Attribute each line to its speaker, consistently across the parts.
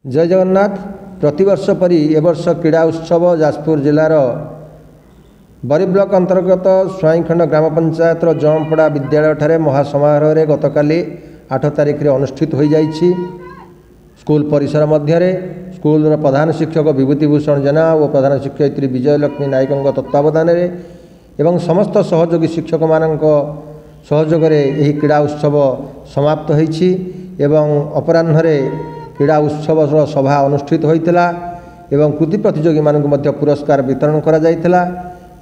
Speaker 1: जय जगन्नाथ। प्रतिवर्ष परी एवर्ष क्रीड़ा उत्सव जाजपुर जिलार बरी ब्लॉक अंतर्गत स्वाईखंड ग्राम पंचायत जमपड़ा विद्यालय ठारे महासमारोह गतकाली 8 तारिख रे अनुष्ठित हो जाइछि। स्कूल परिसर मध्य स्कूल प्रधान शिक्षक विभूतिभूषण जेना और प्रधान शिक्षयित्री विजयलक्ष्मी नायक तत्वावधान एवं समस्त सहयोगी शिक्षक मानक सहयोग यह क्रीड़ा उत्सव समाप्त होइछि एवं अपराह्न क्रीड़ा उत्सव सभा अनुष्ठित होइतिला एवं कृति प्रतियोगी मानक मध्य पुरस्कार वितरण करा जाइतिला।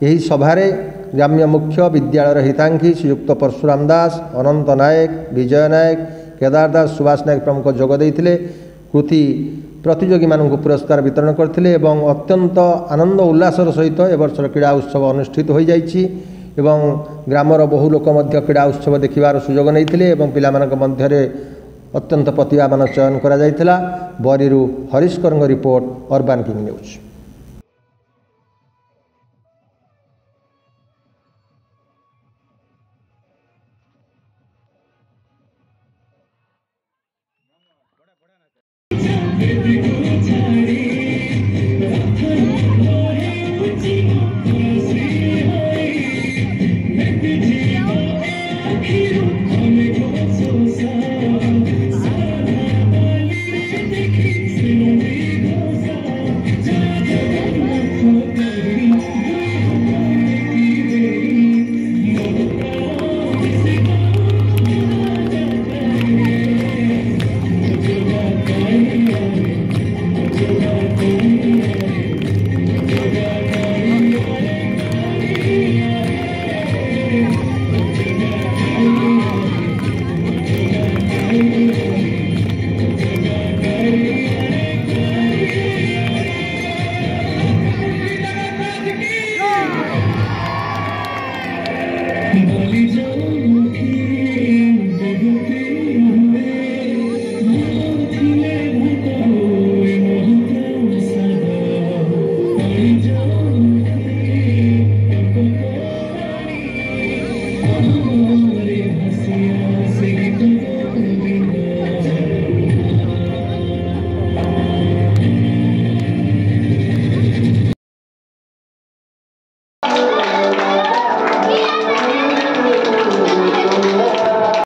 Speaker 1: यही सभारे ग्राम्य मुख्य विद्यालय हितांकी श्रीयुक्त परशुराम दास, अनंत नायक, विजय नायक, केदार दास, सुभाष नायक प्रमुख जोग देइतिले। कृति प्रतियोगी मानक पुरस्कार वितरण करथिले एवं अत्यंत आनंद उल्लासर सहित एवर्ष क्रीड़ा उत्सव अनुष्ठित हो जाइछि एवं ग्रामर बहु लोक मध्य क्रीड़ा उत्सव देखिबार सुजोग नैथिले एवं पिलामानक मध्यरे अत्यंत प्रतिभावान चयन करा जाइथिला। बरीरू हरीश करंग report, urban king news.
Speaker 2: Thank you.